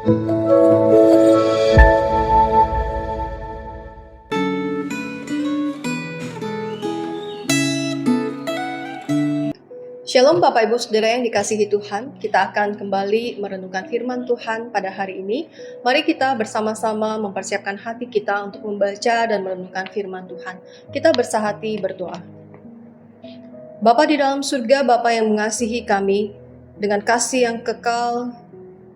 Shalom Bapak Ibu Saudara yang dikasihi Tuhan, kita akan kembali merenungkan firman Tuhan pada hari ini. Mari kita bersama-sama mempersiapkan hati kita untuk membaca dan merenungkan firman Tuhan. Kita bersahati berdoa. Bapa di dalam surga, Bapa yang mengasihi kami dengan kasih yang kekal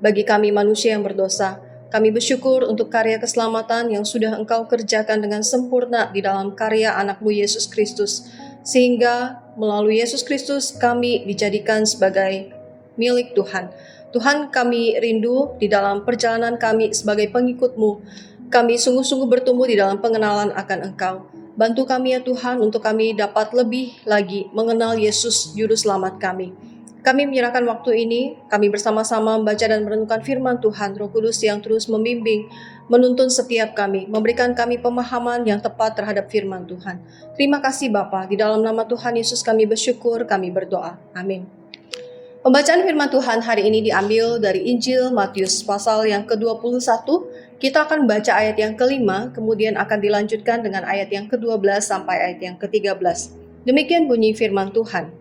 bagi kami manusia yang berdosa. Kami bersyukur untuk karya keselamatan yang sudah Engkau kerjakan dengan sempurna di dalam karya anak-Mu Yesus Kristus. Sehingga melalui Yesus Kristus kami dijadikan sebagai milik Tuhan. Tuhan, kami rindu di dalam perjalanan kami sebagai pengikut-Mu. Kami sungguh-sungguh bertumbuh di dalam pengenalan akan Engkau. Bantu kami ya Tuhan untuk kami dapat lebih lagi mengenal Yesus Juru Selamat kami. Kami menyerahkan waktu ini, kami bersama-sama membaca dan merenungkan firman Tuhan, Roh Kudus yang terus membimbing, menuntun setiap kami, memberikan kami pemahaman yang tepat terhadap firman Tuhan. Terima kasih Bapa, di dalam nama Tuhan Yesus kami bersyukur, kami berdoa. Amin. Pembacaan firman Tuhan hari ini diambil dari Injil Matius pasal yang ke-21. Kita akan baca ayat yang ke-5, kemudian akan dilanjutkan dengan ayat yang ke-12 sampai ayat yang ke-13. Demikian bunyi firman Tuhan.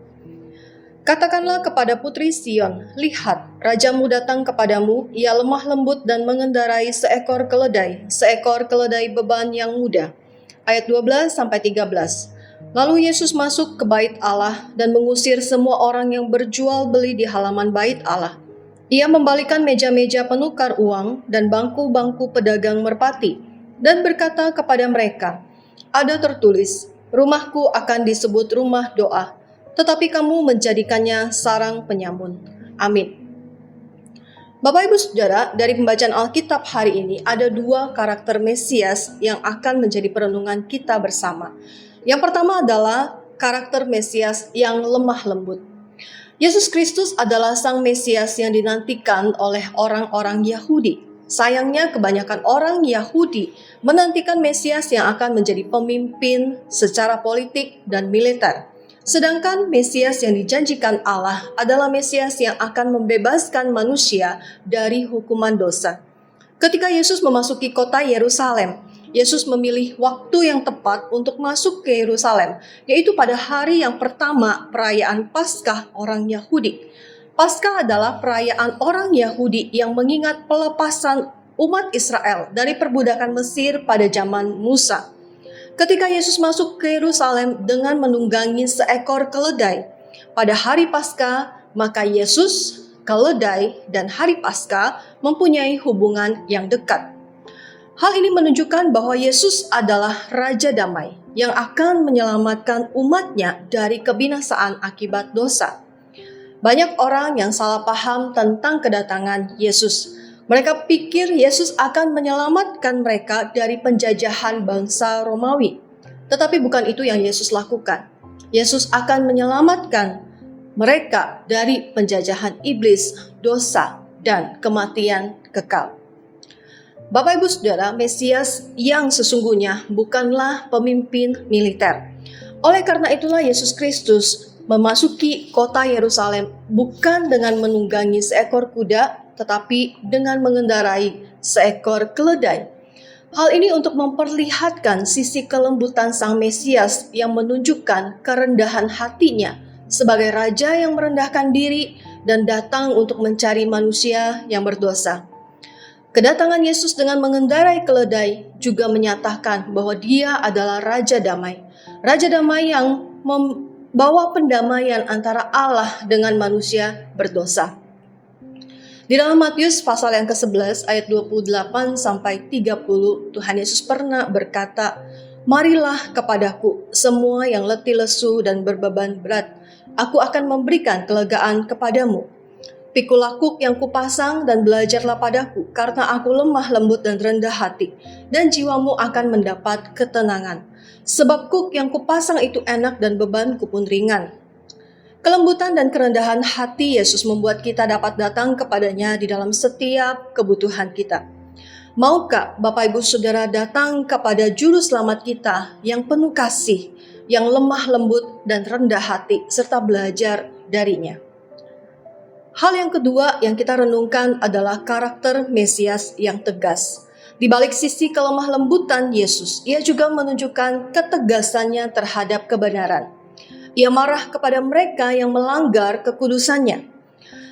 Katakanlah kepada putri Sion, lihat, rajamu datang kepadamu, ia lemah lembut dan mengendarai seekor keledai beban yang muda. Ayat 12-13. Lalu Yesus masuk ke bait Allah dan mengusir semua orang yang berjual beli di halaman bait Allah. Ia membalikkan meja-meja penukar uang dan bangku-bangku pedagang merpati, dan berkata kepada mereka, ada tertulis, rumahku akan disebut rumah doa, tetapi kamu menjadikannya sarang penyamun. Amin. Bapak Ibu Saudara, dari pembacaan Alkitab hari ini ada dua karakter Mesias yang akan menjadi perenungan kita bersama. Yang pertama adalah karakter Mesias yang lemah lembut. Yesus Kristus adalah Sang Mesias yang dinantikan oleh orang-orang Yahudi. Sayangnya kebanyakan orang Yahudi menantikan Mesias yang akan menjadi pemimpin secara politik dan militer. Sedangkan Mesias yang dijanjikan Allah adalah Mesias yang akan membebaskan manusia dari hukuman dosa. Ketika Yesus memasuki kota Yerusalem, Yesus memilih waktu yang tepat untuk masuk ke Yerusalem, yaitu pada hari yang pertama perayaan Paskah orang Yahudi. Paskah adalah perayaan orang Yahudi yang mengingat pelepasan umat Israel dari perbudakan Mesir pada zaman Musa. Ketika Yesus masuk ke Yerusalem dengan menunggangi seekor keledai pada hari Paskah, maka Yesus, keledai, dan hari Paskah mempunyai hubungan yang dekat. Hal ini menunjukkan bahwa Yesus adalah Raja Damai yang akan menyelamatkan umatnya dari kebinasaan akibat dosa. Banyak orang yang salah paham tentang kedatangan Yesus. Mereka pikir Yesus akan menyelamatkan mereka dari penjajahan bangsa Romawi. Tetapi bukan itu yang Yesus lakukan. Yesus akan menyelamatkan mereka dari penjajahan iblis, dosa, dan kematian kekal. Bapak Ibu Saudara, Mesias yang sesungguhnya bukanlah pemimpin militer. Oleh karena itulah Yesus Kristus memasuki kota Yerusalem bukan dengan menunggangi seekor kuda, tetapi dengan mengendarai seekor keledai. Hal ini untuk memperlihatkan sisi kelembutan Sang Mesias yang menunjukkan kerendahan hatinya sebagai raja yang merendahkan diri dan datang untuk mencari manusia yang berdosa. Kedatangan Yesus dengan mengendarai keledai juga menyatakan bahwa Dia adalah Raja Damai. Raja Damai yang membawa pendamaian antara Allah dengan manusia berdosa. Di dalam Matius pasal yang ke-11 ayat 28 sampai 30, Tuhan Yesus pernah berkata, marilah kepadaku semua yang letih lesu dan berbeban berat, aku akan memberikan kelegaan kepadamu. Pikulah kuk yang kupasang dan belajarlah padaku, karena aku lemah lembut dan rendah hati, dan jiwamu akan mendapat ketenangan. Sebab kuk yang kupasang itu enak dan bebanku pun ringan. Kelembutan dan kerendahan hati Yesus membuat kita dapat datang kepadanya di dalam setiap kebutuhan kita. Maukah Bapak Ibu Saudara datang kepada Juru Selamat kita yang penuh kasih, yang lemah lembut dan rendah hati, serta belajar darinya? Hal yang kedua yang kita renungkan adalah karakter Mesias yang tegas. Di balik sisi kelemah lembutan Yesus, ia juga menunjukkan ketegasannya terhadap kebenaran. Ia marah kepada mereka yang melanggar kekudusannya.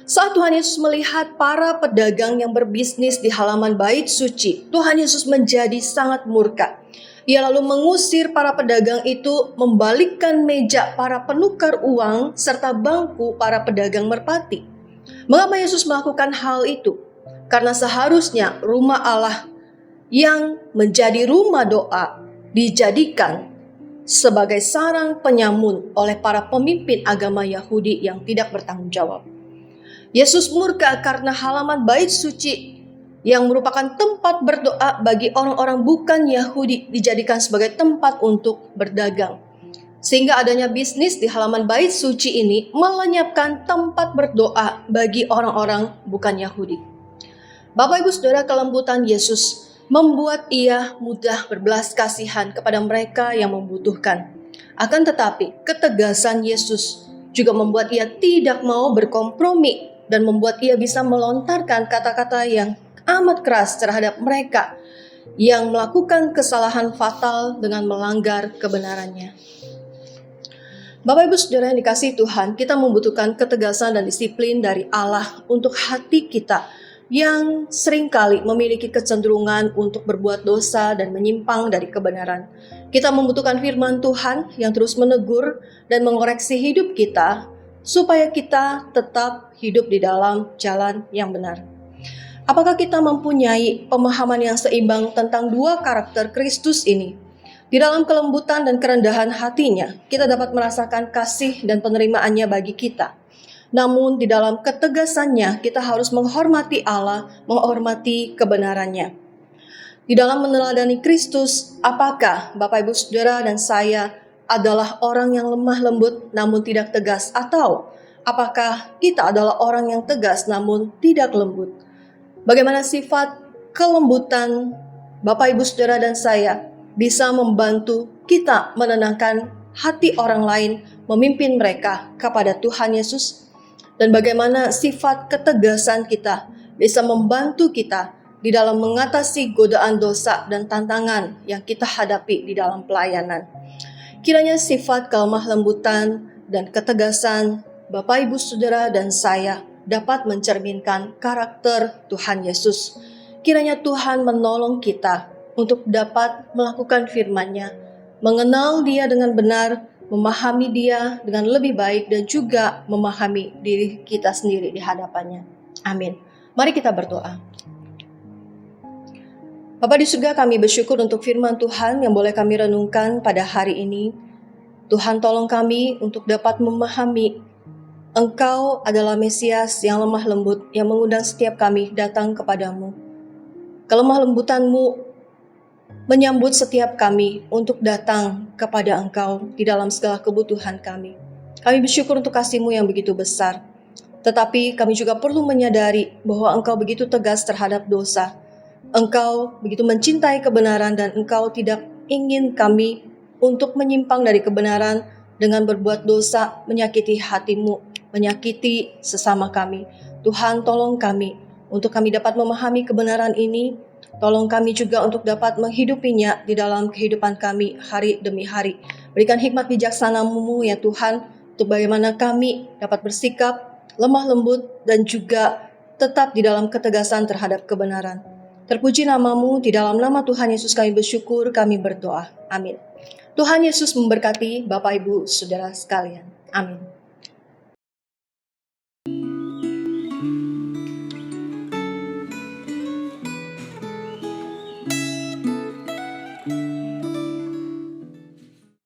Saat Tuhan Yesus melihat para pedagang yang berbisnis di halaman bait suci, Tuhan Yesus menjadi sangat murka. Ia lalu mengusir para pedagang itu, membalikkan meja para penukar uang serta bangku para pedagang merpati. Mengapa Yesus melakukan hal itu? Karena seharusnya rumah Allah yang menjadi rumah doa dijadikan sebagai sarang penyamun oleh para pemimpin agama Yahudi yang tidak bertanggung jawab. Yesus murka karena halaman bait suci yang merupakan tempat berdoa bagi orang-orang bukan Yahudi dijadikan sebagai tempat untuk berdagang. Sehingga adanya bisnis di halaman bait suci ini melenyapkan tempat berdoa bagi orang-orang bukan Yahudi. Bapak Ibu Saudara, kelembutan Yesus membuat ia mudah berbelas kasihan kepada mereka yang membutuhkan. Akan tetapi, ketegasan Yesus juga membuat ia tidak mau berkompromi dan membuat ia bisa melontarkan kata-kata yang amat keras terhadap mereka yang melakukan kesalahan fatal dengan melanggar kebenarannya. Bapak Ibu Saudara yang dikasihi Tuhan, kita membutuhkan ketegasan dan disiplin dari Allah untuk hati kita yang seringkali memiliki kecenderungan untuk berbuat dosa dan menyimpang dari kebenaran. Kita membutuhkan firman Tuhan yang terus menegur dan mengoreksi hidup kita supaya kita tetap hidup di dalam jalan yang benar. Apakah kita mempunyai pemahaman yang seimbang tentang dua karakter Kristus ini? Di dalam kelembutan dan kerendahan hatinya, kita dapat merasakan kasih dan penerimaannya bagi kita. Namun di dalam ketegasannya kita harus menghormati Allah, menghormati kebenarannya. Di dalam meneladani Kristus, apakah Bapak Ibu Saudara dan saya adalah orang yang lemah lembut namun tidak tegas, atau apakah kita adalah orang yang tegas namun tidak lembut? Bagaimana sifat kelembutan Bapak Ibu Saudara dan saya bisa membantu kita menenangkan hati orang lain, memimpin mereka kepada Tuhan Yesus? Dan bagaimana sifat ketegasan kita bisa membantu kita di dalam mengatasi godaan dosa dan tantangan yang kita hadapi di dalam pelayanan. Kiranya sifat kelemah lembutan dan ketegasan Bapak Ibu Saudara dan saya dapat mencerminkan karakter Tuhan Yesus. Kiranya Tuhan menolong kita untuk dapat melakukan firman-Nya, mengenal Dia dengan benar, memahami Dia dengan lebih baik, dan juga memahami diri kita sendiri di hadapannya. Amin. Mari kita berdoa. Bapa di surga, kami bersyukur untuk firman Tuhan yang boleh kami renungkan pada hari ini. Tuhan, tolong kami untuk dapat memahami Engkau adalah Mesias yang lemah lembut, yang mengundang setiap kami datang kepadamu. Kelemah lembutan-Mu menyambut setiap kami untuk datang kepada Engkau di dalam segala kebutuhan kami. Kami bersyukur untuk kasih-Mu yang begitu besar. Tetapi kami juga perlu menyadari bahwa Engkau begitu tegas terhadap dosa. Engkau begitu mencintai kebenaran dan Engkau tidak ingin kami untuk menyimpang dari kebenaran dengan berbuat dosa, menyakiti hati-Mu, menyakiti sesama kami. Tuhan, tolong kami untuk kami dapat memahami kebenaran ini. Tolong kami juga untuk dapat menghidupinya di dalam kehidupan kami hari demi hari. Berikan hikmat bijaksana-Mu ya Tuhan, untuk bagaimana kami dapat bersikap lemah lembut dan juga tetap di dalam ketegasan terhadap kebenaran. Terpuji nama-Mu, di dalam nama Tuhan Yesus kami bersyukur, kami berdoa. Amin. Tuhan Yesus memberkati Bapak Ibu Saudara sekalian. Amin.